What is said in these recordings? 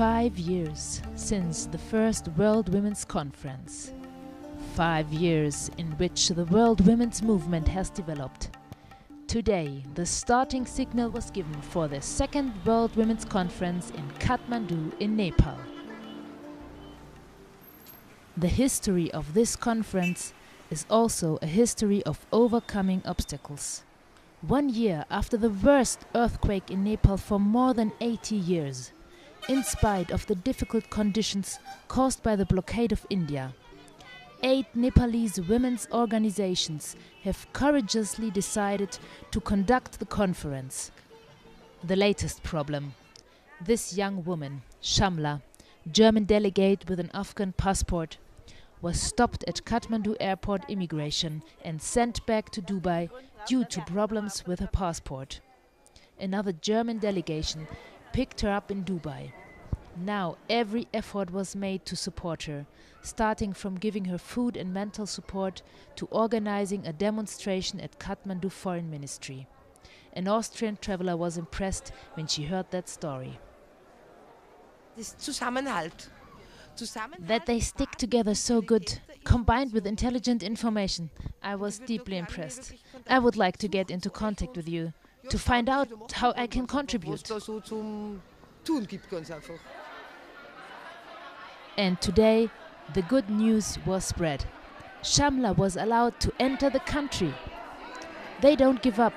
5 years since the first World Women's Conference. 5 years in which the World Women's Movement has developed. Today, the starting signal was given for the second World Women's Conference in Kathmandu in Nepal. The history of this conference is also a history of overcoming obstacles. 1 year after the worst earthquake in Nepal for more than 80 years, in spite of the difficult conditions caused by the blockade of India, 8 Nepalese women's organizations have courageously decided to conduct the conference. The latest problem: this young woman, Shamla, German delegate with an Afghan passport, was stopped at Kathmandu airport immigration and sent back to Dubai due to problems with her passport. Another German delegation picked her up in Dubai. Now every effort was made to support her, starting from giving her food and mental support to organizing a demonstration at Kathmandu Foreign Ministry. An Austrian traveler was impressed when she heard that story. That they stick together so good, combined with intelligent information. I was deeply impressed. I would like to get into contact with you, to find out how I can contribute. And today, the good news was spread. Shamla was allowed to enter the country. They don't give up.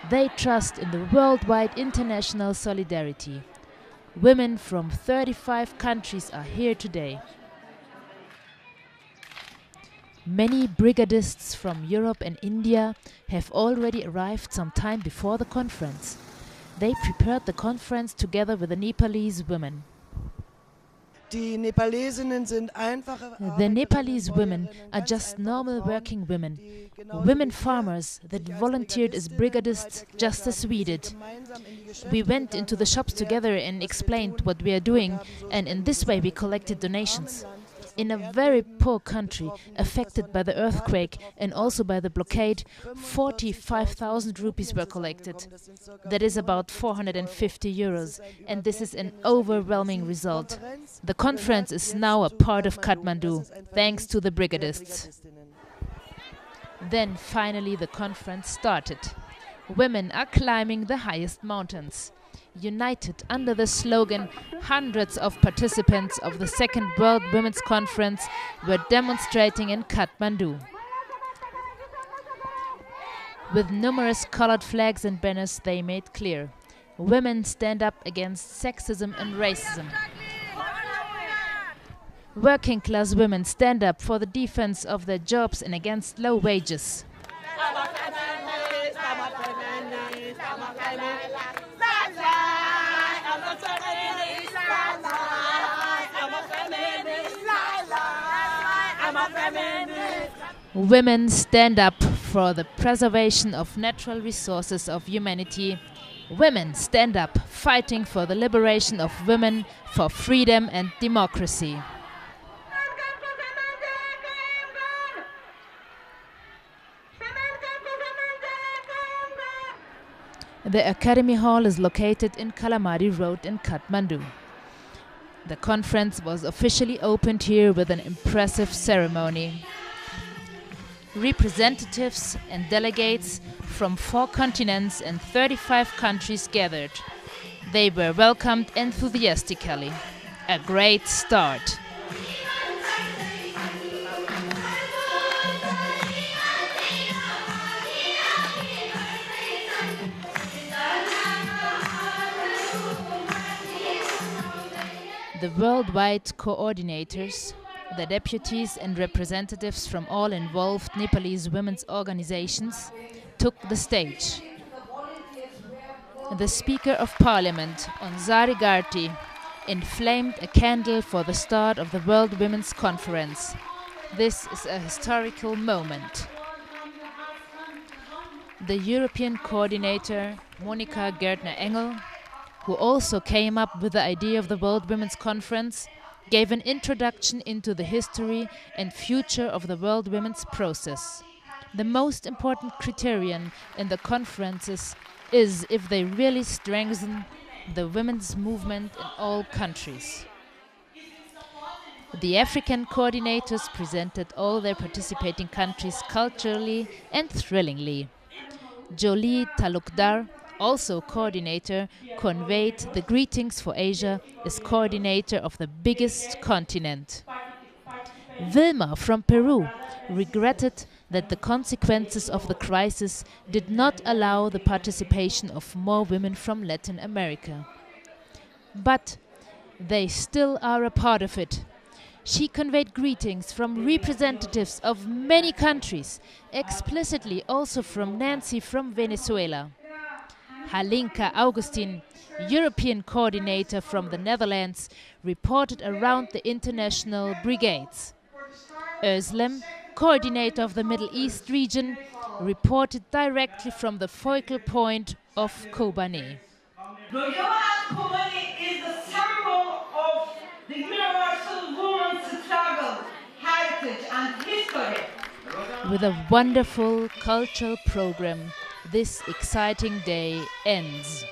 They trust in the worldwide international solidarity. Women from 35 countries are here today. Many brigadists from Europe and India have already arrived some time before the conference. They prepared the conference together with the Nepalese women. The Nepalese women are just normal working women, women farmers that volunteered as brigadists just as we did. We went into the shops together and explained what we are doing, and in this way we collected donations. In a very poor country, affected by the earthquake and also by the blockade, 45,000 rupees were collected. That is about 450 euros, and this is an overwhelming result. The conference is now a part of Kathmandu, thanks to the brigadists. Then finally the conference started. Women are climbing the highest mountains. United under the slogan, hundreds of participants of the Second World Women's Conference were demonstrating in Kathmandu. With numerous colored flags and banners, they made clear: women stand up against sexism and racism. Working class women stand up for the defense of their jobs and against low wages. Women stand up for the preservation of natural resources of humanity. Women stand up fighting for the liberation of women, for freedom and democracy. The Academy Hall is located in Kalamari Road in Kathmandu. The conference was officially opened here with an impressive ceremony. Representatives and delegates from 4 continents and 35 countries gathered. They were welcomed enthusiastically. A great start. The worldwide coordinators, the deputies and representatives from all involved Nepalese women's organizations took the stage. The Speaker of Parliament, Onsari Gharti, inflamed a candle for the start of the World Women's Conference. This is a historical moment. The European coordinator, Monika Gärtner-Engel, who also came up with the idea of the World Women's Conference, gave an introduction into the history and future of the World Women's process. The most important criterion in the conferences is if they really strengthen the women's movement in all countries. The African coordinators presented all their participating countries culturally and thrillingly. Jolie Talukdar, also coordinator, conveyed the greetings for Asia as coordinator of the biggest continent. Vilma from Peru regretted that the consequences of the crisis did not allow the participation of more women from Latin America. But they still are a part of it. She conveyed greetings from representatives of many countries, explicitly also from Nancy from Venezuela. Halinka Augustin, European coordinator from the Netherlands, reported around the international brigades. Özlem, coordinator of the Middle East region, reported directly from the focal point of Kobane. Kobane is the symbol of the universal woman's struggle, heritage and history. With a wonderful cultural program, this exciting day ends.